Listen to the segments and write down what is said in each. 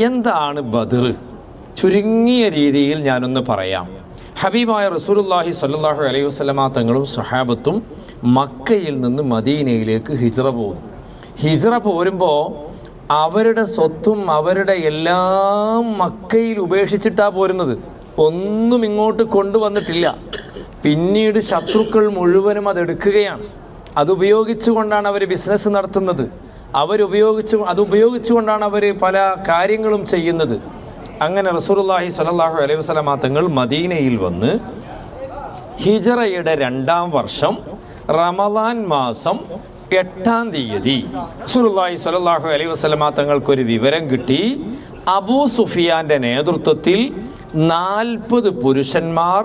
എന്താണ് ബദർ? ചുരുങ്ങിയ രീതിയിൽ ഞാനൊന്ന് പറയാം. ഹബീബായ റസൂലുള്ളാഹി സ്വല്ലല്ലാഹു അലൈഹി വസല്ലമ തങ്ങളും സ്വഹാബത്തും മക്കയിൽ നിന്ന് മദീനയിലേക്ക് ഹിജ്റ പോകുന്നു. ഹിജ്റ പോരുമ്പോൾ അവരുടെ സ്വത്തും അവരുടെ എല്ലാം മക്കയിൽ ഉപേക്ഷിച്ചിട്ടാണ് പോരുന്നത്. ഒന്നും ഇങ്ങോട്ട് കൊണ്ടുവന്നിട്ടില്ല. പിന്നീട് ശത്രുക്കൾ മുഴുവനും അതെടുക്കുകയാണ്. അതുപയോഗിച്ചുകൊണ്ടാണ് അവർ ബിസിനസ് നടത്തുന്നത്. അതുപയോഗിച്ചുകൊണ്ടാണ് അവർ പല കാര്യങ്ങളും ചെയ്യുന്നത്. അങ്ങനെ റസൂലുള്ളാഹി സ്വല്ലല്ലാഹു അലൈഹി വസല്ലമ തങ്ങൾ മദീനയിൽ വന്ന് ഹിജ്റയുടെ 2-ാം വർഷം റമളാൻ മാസം 8-ാം തീയതി റസൂലുള്ളാഹി സ്വല്ലല്ലാഹു അലൈഹി വസല്ലമ തങ്ങൾക്കൊരു വിവരം കിട്ടി. അബൂ സുഫിയാൻ്റെ നേതൃത്വത്തിൽ 40 പുരുഷന്മാർ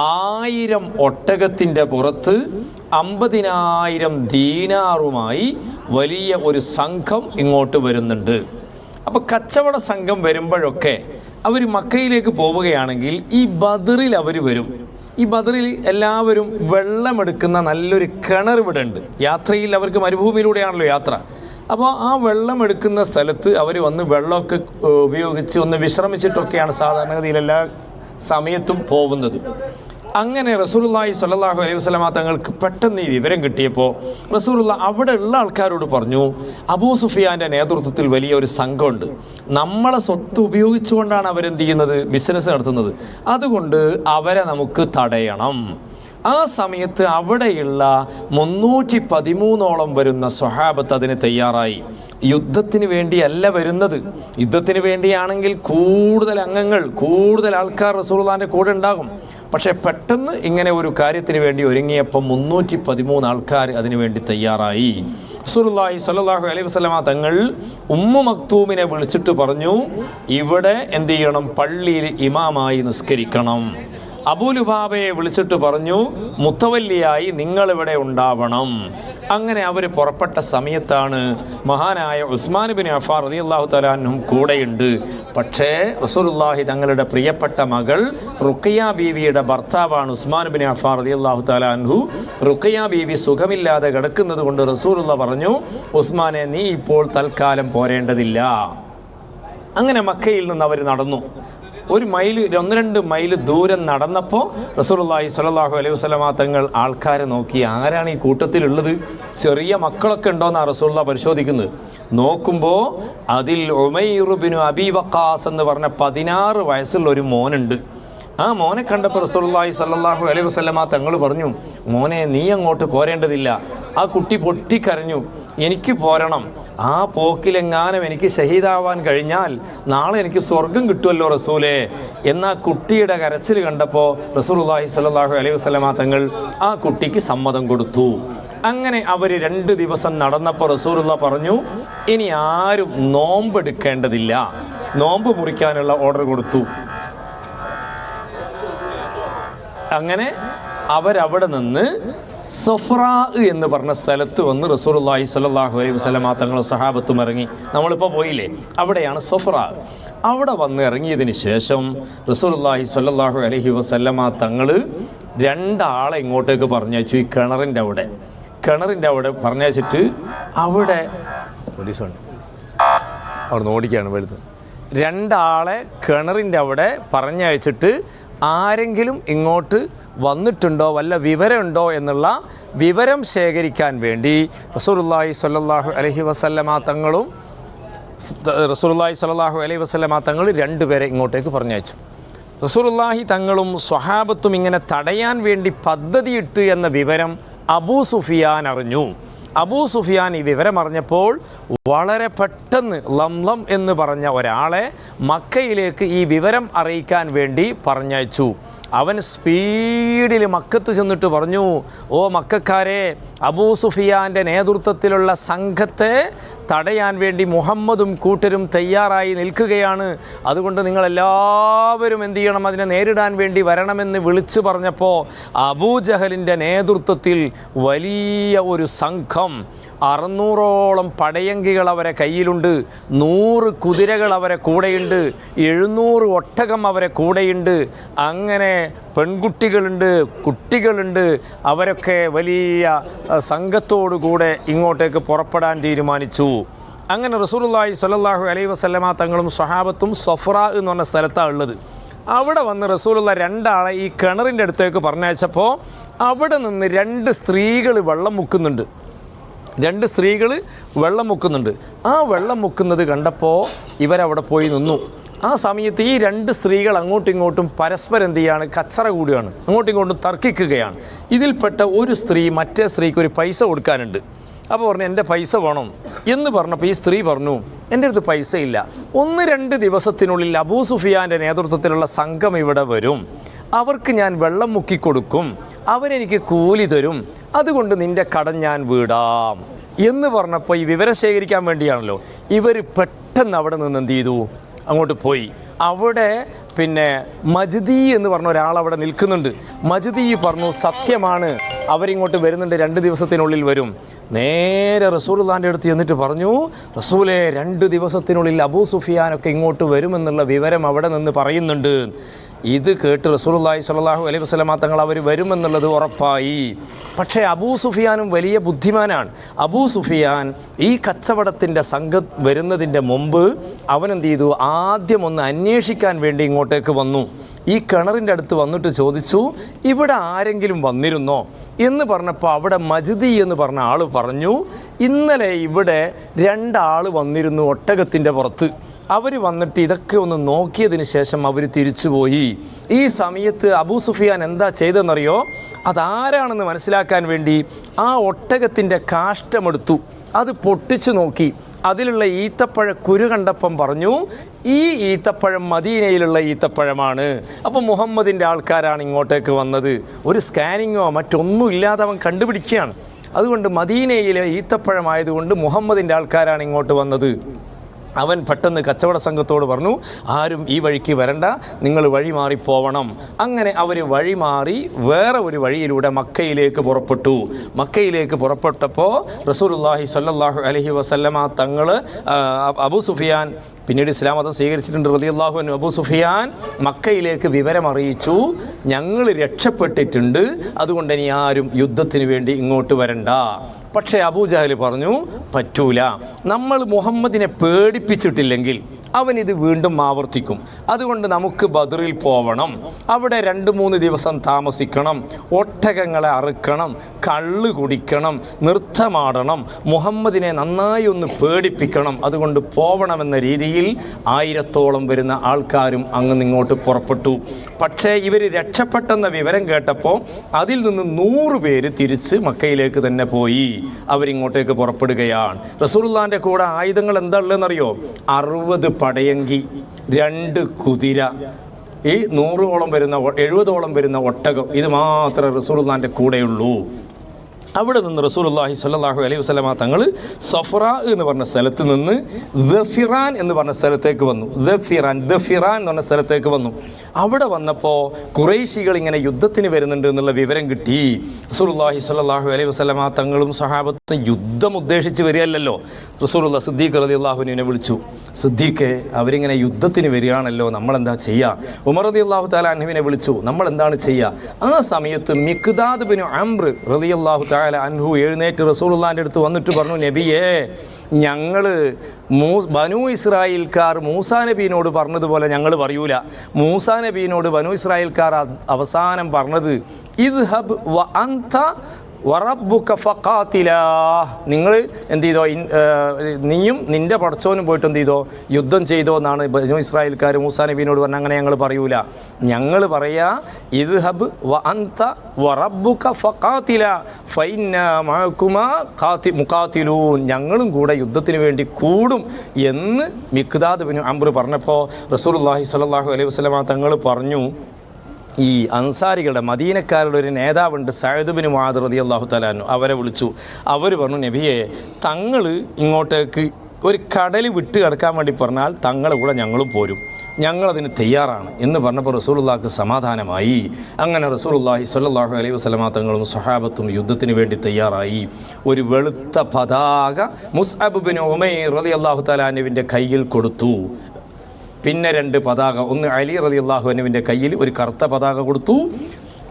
1000 ഒട്ടകത്തിൻ്റെ പുറത്ത് 50,000 ദീനാറുമായി വലിയ ഒരു സംഘം ഇങ്ങോട്ട് വരുന്നുണ്ട്. അപ്പോൾ കച്ചവട സംഘം വരുമ്പോഴൊക്കെ അവർ മക്കയിലേക്ക് പോവുകയാണെങ്കിൽ ഈ ബദറിൽ അവർ വരും. ഈ ബദറിൽ എല്ലാവരും വെള്ളമെടുക്കുന്ന നല്ലൊരു കിണർ ഇവിടെ ഉണ്ട്. യാത്രയിൽ അവർക്ക് മരുഭൂമിയിലൂടെയാണല്ലോ യാത്ര. അപ്പോൾ ആ വെള്ളമെടുക്കുന്ന സ്ഥലത്ത് അവർ വന്ന് വെള്ളമൊക്കെ ഉപയോഗിച്ച് ഒന്ന് വിശ്രമിച്ചിട്ടൊക്കെയാണ് സാധാരണഗതിയിൽ എല്ലാ സമയത്തും പോകുന്നത്. അങ്ങനെ റസൂലുള്ളാഹി സ്വല്ലല്ലാഹു അലൈഹി വസല്ലമ തങ്ങൾക്ക് പെട്ടെന്ന് ഈ വിവരം കിട്ടിയപ്പോൾ റസൂലുള്ള അവിടെ ഉള്ള ആൾക്കാരോട് പറഞ്ഞു, അബൂ സുഫിയാൻ്റെ നേതൃത്വത്തിൽ വലിയൊരു സംഘമുണ്ട്. നമ്മളെ സ്വത്ത് ഉപയോഗിച്ചുകൊണ്ടാണ് അവരെന്ത് ചെയ്യുന്നത്, ബിസിനസ് നടത്തുന്നത്. അതുകൊണ്ട് അവരെ നമുക്ക് തടയണം. ആ സമയത്ത് അവിടെയുള്ള 313ഓളം വരുന്ന സ്വഹാബത്ത് അതിന് തയ്യാറായി. യുദ്ധത്തിന് വേണ്ടിയല്ല വരുന്നത്. യുദ്ധത്തിന് വേണ്ടിയാണെങ്കിൽ കൂടുതൽ അംഗങ്ങൾ, കൂടുതൽ ആൾക്കാർ റസൂലുള്ളാഹിൻ്റെ കൂടെ ഉണ്ടാകും. പക്ഷേ പെട്ടെന്ന് ഇങ്ങനെ ഒരു കാര്യത്തിന് വേണ്ടി ഒരുങ്ങിയപ്പോൾ 313 ആൾക്കാർ അതിനുവേണ്ടി തയ്യാറായി. റസൂലുള്ളാഹി സ്വല്ലല്ലാഹു അലൈഹി വസല്ലമ തങ്ങൾ ഉമ്മു മക്തൂമിനെ വിളിച്ചിട്ട് പറഞ്ഞു, ഇവിടെ എന്ത് ചെയ്യണം, പള്ളിയിൽ ഇമാമായി നിസ്കരിക്കണം. അബൂ ലുബാബയെ വിളിച്ചിട്ട് പറഞ്ഞു, മുത്തവല്ലിയായി നിങ്ങളിവിടെ ഉണ്ടാവണം. അങ്ങനെ അവർ പുറപ്പെട്ട സമയത്താണ് മഹാനായ ഉസ്മാൻ ബിൻ അഫ്ഫാൻ റളിയല്ലാഹു തആല അൻഹു കൂടെയുണ്ട്. പക്ഷേ റസൂലുള്ളാഹി തങ്ങളുടെ പ്രിയപ്പെട്ട മകൾ റുഖിയ ബീവിയുടെ ഭർത്താവാണ് ഉസ്മാൻ ബിൻ അഫ്ഫാൻ റളിയല്ലാഹു തആല അൻഹു. റുഖിയ ബീവി സുഖമില്ലാതെ കിടക്കുന്നത് കൊണ്ട് റസൂലുള്ളാഹി പറഞ്ഞു, ഉസ്മാനെ നീ ഇപ്പോൾ തൽക്കാലം പോരേണ്ടതില്ല. അങ്ങനെ മക്കയിൽ നിന്ന് അവർ നടന്നു. 1-2 മൈൽ ദൂരം നടന്നപ്പോൾ റസൂലുള്ളാഹി സ്വല്ലല്ലാഹു അലൈഹി വസല്ലമ തങ്ങൾ ആൾക്കാരെ നോക്കി, ആരാണ് ഈ കൂട്ടത്തിലുള്ളത്, ചെറിയ മക്കളൊക്കെ ഉണ്ടോയെന്നാണ് റസൂലുള്ളാഹി പരിശോധിക്കുന്നത്. നോക്കുമ്പോൾ അതിൽ ഉമൈർ ബിൻ അബീ വഖാസ് എന്ന് പറഞ്ഞ 16 വയസ്സുള്ള ഒരു മോനുണ്ട്. ആ മോനെ കണ്ടപ്പോൾ റസൂലുള്ളാഹി സ്വല്ലല്ലാഹു അലൈഹി വസല്ലമ തങ്ങൾ പറഞ്ഞു, മോനെ നീ അങ്ങോട്ട് പോരേണ്ടതില്ല. ആ കുട്ടി പൊട്ടിക്കരഞ്ഞു, എനിക്ക് പോരണം. ആ പോക്കിലെങ്ങാനും എനിക്ക് ഷഹീദാവാൻ കഴിഞ്ഞാൽ നാളെ എനിക്ക് സ്വർഗം കിട്ടുമല്ലോ റസൂലേ. എന്നാൽ കുട്ടിയുടെ കരച്ചിൽ കണ്ടപ്പോൾ റസൂലുള്ളാഹി സ്വല്ലല്ലാഹു അലൈഹി വസല്ലമ തങ്ങൾ ആ കുട്ടിക്ക് സമ്മതം കൊടുത്തു. അങ്ങനെ അവർ 2 ദിവസം നടന്നപ്പോൾ റസൂലുള്ളാഹി പറഞ്ഞു, ഇനി ആരും നോമ്പെടുക്കേണ്ടതില്ല. നോമ്പ് മുറിക്കാനുള്ള ഓർഡർ കൊടുത്തു. അങ്ങനെ അവരവിടെ നിന്ന് സഫ്രാ എന്ന് പറഞ്ഞ സ്ഥലത്ത് വന്ന് റസൂലുള്ളാഹി സ്വല്ലല്ലാഹു അലൈഹി വസല്ലമ തങ്ങളും സഹാബത്തും ഇറങ്ങി. നമ്മളിപ്പോൾ പോയില്ലേ, അവിടെയാണ് സഫ്രാ. അവിടെ വന്ന് ഇറങ്ങിയതിന് ശേഷം റസൂലുള്ളാഹി സ്വല്ലല്ലാഹു അലൈഹി വസല്ലമ തങ്ങൾ 2 ആളെ ഇങ്ങോട്ടേക്ക് പറഞ്ഞയച്ചു. ഈ കിണറിൻ്റെ അവിടെ പറഞ്ഞയച്ചിട്ട് അവിടെ പോലീസുണ്ട്, അവിടെ ഓടിക്കുകയാണ് വലുത്. 2 ആളെ കിണറിൻ്റെ അവിടെ പറഞ്ഞയച്ചിട്ട് ആരെങ്കിലും ഇങ്ങോട്ട് വന്നിട്ടുണ്ടോ, വല്ല വിവരമുണ്ടോ എന്നുള്ള വിവരം ശേഖരിക്കാൻ വേണ്ടി റസൂലുള്ളാഹി സ്വല്ലല്ലാഹു അലൈഹി വസല്ലമ തങ്ങളും 2 പേരെ ഇങ്ങോട്ടേക്ക് പറഞ്ഞയച്ചു. റസൂലുള്ളാഹി തങ്ങളും സ്വഹാബത്തും ഇങ്ങനെ തടയാൻ വേണ്ടി പദ്ധതിയിട്ട് എന്ന വിവരം അബൂ സുഫിയാൻ അറിഞ്ഞു. അബൂ സുഫിയാൻ ഈ വിവരം അറിഞ്ഞപ്പോൾ വളരെ പെട്ടെന്ന് ലംലം എന്ന് പറഞ്ഞ ഒരാളെ മക്കയിലേക്ക് ഈ വിവരം അറിയിക്കാൻ വേണ്ടി പറഞ്ഞയച്ചു. അവൻ സ്പീഡിൽ മക്കത്ത് ചെന്നിട്ട് പറഞ്ഞു, ഓ മക്കക്കാരെ, അബൂ സുഫിയാൻ്റെ നേതൃത്വത്തിലുള്ള സംഘത്തെ തടയാൻ വേണ്ടി മുഹമ്മദും കൂട്ടരും തയ്യാറായി നിൽക്കുകയാണ്. അതുകൊണ്ട് നിങ്ങളെല്ലാവരും എന്ത് ചെയ്യണം, അതിനെ നേരിടാൻ വേണ്ടി വരണമെന്ന് വിളിച്ചു പറഞ്ഞപ്പോൾ അബൂജഹലിൻ്റെ നേതൃത്വത്തിൽ വലിയ ഒരു സംഘം 600ഓളം പടയങ്കികൾ അവരെ കയ്യിലുണ്ട്, 100 കുതിരകൾ അവരെ കൂടെയുണ്ട്, 700 ഒട്ടകം അവരെ കൂടെയുണ്ട്. അങ്ങനെ പെൺകുട്ടികളുണ്ട്, കുട്ടികളുണ്ട്. അവരൊക്കെ വലിയ സംഘത്തോടു കൂടെ ഇങ്ങോട്ടേക്ക് പുറപ്പെടാൻ തീരുമാനിച്ചു. അങ്ങനെ റസൂലുള്ളാഹി സ്വല്ലല്ലാഹു അലൈഹി വസല്ലമ തങ്ങളും സ്വഹാബത്തും സഫറ എന്ന് പറഞ്ഞ സ്ഥലത്താണ് ഉള്ളത്. അവിടെ വന്ന് റസൂലുള്ള രണ്ടാളെ ഈ കിണറിൻ്റെ അടുത്തേക്ക് പറഞ്ഞയച്ചപ്പോൾ അവിടെ നിന്ന് രണ്ട് സ്ത്രീകൾ വെള്ളം മുക്കുന്നുണ്ട്. ആ വെള്ളം മുക്കുന്നത് കണ്ടപ്പോൾ ഇവരവിടെ പോയി നിന്നു. ആ സമയത്ത് ഈ രണ്ട് സ്ത്രീകൾ അങ്ങോട്ടും ഇങ്ങോട്ടും പരസ്പരം എന്ത് ചെയ്യാണ്, കച്ചറ കൂടുകയാണ്, അങ്ങോട്ടും ഇങ്ങോട്ടും തർക്കിക്കുകയാണ്. ഇതിൽപ്പെട്ട ഒരു സ്ത്രീ മറ്റേ സ്ത്രീക്ക് ഒരു പൈസ കൊടുക്കാനുണ്ട്. അപ്പോൾ പറഞ്ഞു എൻ്റെ പൈസ വേണം എന്ന് പറഞ്ഞപ്പോൾ ഈ സ്ത്രീ പറഞ്ഞു എൻ്റെ അടുത്ത് പൈസ ഇല്ല, 1-2 ദിവസത്തിനുള്ളിൽ അബൂ സുഫിയാൻ്റെ നേതൃത്വത്തിലുള്ള സംഘം ഇവിടെ വരും, അവർക്ക് ഞാൻ വെള്ളം മുക്കിക്കൊടുക്കും, അവരെനിക്ക് കൂലി തരും, അതുകൊണ്ട് നിൻ്റെ കടം ഞാൻ വീടാം എന്ന് പറഞ്ഞപ്പോൾ ഈ വിവരം ശേഖരിക്കാൻ വേണ്ടിയാണല്ലോ ഇവർ പെട്ടെന്ന് അവിടെ നിന്ന് എന്ത് ചെയ്തു, അങ്ങോട്ട് പോയി. അവിടെ പിന്നെ മജ്ദി എന്ന് പറഞ്ഞ ഒരാൾ അവിടെ നിൽക്കുന്നുണ്ട്. മജ്ദി പറഞ്ഞു സത്യമാണ്, അവരിങ്ങോട്ട് വരുന്നുണ്ട്, 2 ദിവസത്തിനുള്ളിൽ വരും. നേരെ റസൂലുള്ളാഹിൻ്റെ അടുത്ത് എന്നിട്ട് പറഞ്ഞു, റസൂലേ 2 ദിവസത്തിനുള്ളിൽ അബൂ സുഫിയാനൊക്കെ ഇങ്ങോട്ട് വരുമെന്നുള്ള വിവരം അവിടെ നിന്ന് പറയുന്നുണ്ട്. ഇത് കേട്ട് റസൂലുള്ളാഹി സ്വല്ലല്ലാഹു അലൈഹി വസല്ലമ തങ്ങൾ അവർ വരുമെന്നുള്ളത് ഉറപ്പായി. പക്ഷേ അബൂ സുഫിയാനും വലിയ ബുദ്ധിമാനാണ്. അബൂ സുഫിയാൻ ഈ കച്ചവടത്തിൻ്റെ സംഘം വരുന്നതിൻ്റെ മുമ്പ് അവനെന്ത് ചെയ്തു, ആദ്യം ഒന്ന് അന്വേഷിക്കാൻ വേണ്ടി ഇങ്ങോട്ടേക്ക് വന്നു. ഈ കിണറിൻ്റെ അടുത്ത് വന്നിട്ട് ചോദിച്ചു ഇവിടെ ആരെങ്കിലും വന്നിരുന്നോ എന്ന് പറഞ്ഞപ്പോൾ അവിടെ മജ്ദി എന്ന് പറഞ്ഞ ആൾ പറഞ്ഞു ഇന്നലെ ഇവിടെ 2 ആൾ വന്നിരുന്നു ഒട്ടകത്തിൻ്റെ പുറത്ത്. അവർ വന്നിട്ട് ഇതൊക്കെ ഒന്ന് നോക്കിയതിന് ശേഷം അവർ തിരിച്ചുപോയി. ഈ സമയത്ത് അബൂ സുഫിയാൻ എന്താ ചെയ്തതെന്നറിയോ, അതാരാണെന്ന് മനസ്സിലാക്കാൻ വേണ്ടി ആ ഒട്ടകത്തിൻ്റെ കാഷ്ടമെടുത്തു, അത് പൊട്ടിച്ചു നോക്കി, അതിലുള്ള ഈത്തപ്പഴ കുരു കണ്ടപ്പം പറഞ്ഞു ഈ ഈത്തപ്പഴം മദീനയിലുള്ള ഈത്തപ്പഴമാണ്, അപ്പോൾ മുഹമ്മദിൻ്റെ ആൾക്കാരാണ് ഇങ്ങോട്ടേക്ക് വന്നത്. ഒരു സ്കാനിങ്ങോ മറ്റൊന്നും ഇല്ലാതെ അവൻ കണ്ടുപിടിക്കുകയാണ്. അതുകൊണ്ട് മദീനയിലെ ഈത്തപ്പഴമായതുകൊണ്ട് മുഹമ്മദിൻ്റെ ആൾക്കാരാണ് ഇങ്ങോട്ട് വന്നത്. അവൻ പെട്ടെന്ന് കച്ചവട സംഘത്തോട് പറഞ്ഞു ആരും ഈ വഴിക്ക് വരണ്ട, നിങ്ങൾ വഴി മാറിപ്പോവണം. അങ്ങനെ അവർ വഴി മാറി വേറെ ഒരു വഴിയിലൂടെ മക്കയിലേക്ക് പുറപ്പെട്ടു. മക്കയിലേക്ക് പുറപ്പെട്ടപ്പോൾ റസൂലുള്ളാഹി സ്വല്ലല്ലാഹു അലൈഹി വസല്ലമ തങ്ങൾ അബൂ സുഫിയാൻ പിന്നീട് ഇസ്ലാം മതം സ്വീകരിച്ചിട്ടുണ്ട് റളിയല്ലാഹു അൻഹു. അബൂ സുഫിയാൻ മക്കയിലേക്ക് വിവരമറിയിച്ചു ഞങ്ങൾ രക്ഷപ്പെട്ടിട്ടുണ്ട്, അതുകൊണ്ട് ഇനി ആരും യുദ്ധത്തിന് വേണ്ടി ഇങ്ങോട്ട് വരണ്ട. പക്ഷേ അബൂജഹൽ പറഞ്ഞു പറ്റൂല, നമ്മൾ മുഹമ്മദിനെ പേടിപ്പിച്ചിട്ടില്ലെങ്കിൽ അവനിത് വീണ്ടും ആവർത്തിക്കും, അതുകൊണ്ട് നമുക്ക് ബദറിൽ പോവണം, അവിടെ 2-3 ദിവസം താമസിക്കണം, ഒട്ടകങ്ങളെ അറുക്കണം, കള്ള് കുടിക്കണം, നൃത്തമാടണം, മുഹമ്മദിനെ നന്നായി ഒന്ന് പേടിപ്പിക്കണം, അതുകൊണ്ട് പോവണമെന്ന രീതിയിൽ 1000-ഓളം വരുന്ന ആൾക്കാരും അങ്ങ് ഇങ്ങോട്ട് പുറപ്പെട്ടു. പക്ഷേ ഇവർ രക്ഷപ്പെട്ടെന്ന വിവരം കേട്ടപ്പോൾ അതിൽ നിന്ന് 100 പേര് തിരിച്ച് മക്കയിലേക്ക് തന്നെ പോയി. അവരിങ്ങോട്ടേക്ക് പുറപ്പെടുകയാണ്. റസൂലുള്ളാഹിൻ്റെ കൂടെ ആയുധങ്ങൾ എന്താ ഉള്ളതെന്നറിയോ, 60 പടയങ്കി, 2 കുതിര, ഈ 100ഓളം വരുന്ന 70ഓളം വരുന്ന ഒട്ടകം, ഇത് മാത്രമേ റസൂലുള്ളാഹിൻ്റെ കൂടെയുള്ളൂ. അവിടെ നിന്ന് റസൂലുള്ളാഹി സ്വല്ലല്ലാഹു അലൈഹി വസല്ലമ തങ്ങൾ സഫറ എന്ന് പറഞ്ഞ സ്ഥലത്ത് നിന്ന് ദഫിറാൻ എന്ന് പറഞ്ഞ സ്ഥലത്തേക്ക് വന്നു. ദഫിറാൻ എന്ന് പറഞ്ഞ സ്ഥലത്തേക്ക് വന്നു. അവിടെ വന്നപ്പോൾ ഖുറൈശികൾ ഇങ്ങനെ യുദ്ധത്തിന് വരുന്നുണ്ട് എന്നുള്ള വിവരം കിട്ടി. റസൂലുള്ളാഹി സ്വല്ലല്ലാഹു അലൈഹി വസല്ലമ തങ്ങളും സഹാബത്തും യുദ്ധം ഉദ്ദേശിച്ച് വരികയല്ലല്ലോ. റസൂലുള്ള സിദ്ദീഖ് റളിയല്ലാഹു അൻഹുവിനെ വിളിച്ചു, സിദ്ദീഖേ അവരിങ്ങനെ യുദ്ധത്തിന് വരികയാണല്ലോ, നമ്മളെന്താ ചെയ്യുക? ഉമർ റളിയല്ലാഹു തആല അൻഹുവിനെ വിളിച്ചു, നമ്മളെന്താണ് ചെയ്യുക? ആ സമയത്ത് മിഖ്ദാദ് ബിൻ അംർ റളിയല്ലാഹു തആല അൻഹു എഴുന്നേറ്റ് റസൂലുള്ളാഹിൻ്റെ അടുത്ത് വന്നിട്ട് പറഞ്ഞു, നബിയേ ഞങ്ങൾ ബനു ഇസ്രായേൽക്കാർ മൂസാ നബീനോട് പറഞ്ഞതുപോലെ ഞങ്ങൾ പറയൂല. മൂസാ നബീനോട് ബനു ഇസ്രായേൽക്കാർ അവസാനം പറഞ്ഞത് ഇദ്ഹബ് വ അൻത വറബ്ബുക ഫഖാതിലാ, നിങ്ങൾ എന്ത് ചെയ്തോ, നീയും നിൻ്റെ പടച്ചോനും പോയിട്ട് എന്ത് ചെയ്തോ, യുദ്ധം ചെയ്തോ എന്നാണ് ബനു ഇസ്രായേൽക്കാർ മൂസാ നബീനോട് പറഞ്ഞാൽ. അങ്ങനെ ഞങ്ങൾ പറയൂല, ഞങ്ങൾ പറയാ ഇദ്ഹബ് വ അൻത വറബ്ബുക ഫഖാതിലാ ഫഇന്നാ മഅകുമാ മുഖാതിലൂൻ, ഞങ്ങളും കൂടെ യുദ്ധത്തിന് വേണ്ടി കൂടും എന്ന് മിഖ്ദാദ് ബിൻ അംർ പറഞ്ഞപ്പോൾ റസൂലുള്ളാഹി സ്വല്ലല്ലാഹു അലൈഹി വസല്ലമ തങ്ങൾ പറഞ്ഞു, ഈ അൻസാരികളുടെ മദീനക്കാരുടെ ഒരു നേതാവുണ്ട് സഅദ് ബിൻ മുആദ് റളിയല്ലാഹു തആല അൻഹു, അവരെ വിളിച്ചു. അവർ പറഞ്ഞു, നബിയെ തങ്ങൾ ഇങ്ങോട്ടേക്ക് ഒരു കടൽ വിട്ട് കിടക്കാൻ വേണ്ടി പറഞ്ഞാൽ തങ്ങളുടെ കൂടെ ഞങ്ങളും പോരും, ഞങ്ങളതിന് തയ്യാറാണ് എന്ന് പറഞ്ഞപ്പോൾ റസൂലുള്ളാഹിക്ക് സമാധാനമായി. അങ്ങനെ റസൂലുള്ളാഹി സ്വല്ലല്ലാഹു അലൈഹി വസല്ലമ തങ്ങളും സ്വഹാബത്തും യുദ്ധത്തിന് വേണ്ടി തയ്യാറായി. ഒരു വെളുത്ത പതാക മുസ്അബ് ബിൻ ഉമൈർ റളിയല്ലാഹു തആല അൻഹുവിൻ്റെ കയ്യിൽ കൊടുത്തു. പിന്നെ 2 പതാക, ഒന്ന് അലി റളിയല്ലാഹു അൻഹുവിൻ്റെ കയ്യിൽ ഒരു കറുത്ത പതാക കൊടുത്തു,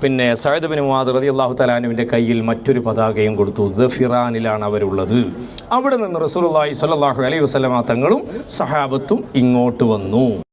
പിന്നെ സഅദ് ബിൻ മുആദ് റളിയല്ലാഹു തആല അൻഹുവിൻ്റെ കയ്യിൽ മറ്റൊരു പതാകയും കൊടുത്തു. ദഫിറാനിലാണ് അവരുള്ളത്. അവിടെ നിന്ന് റസൂലുള്ളാഹി സ്വല്ലല്ലാഹു അലൈഹി വസല്ലമ തങ്ങളും സഹാബത്തും ഇങ്ങോട്ട് വന്നു.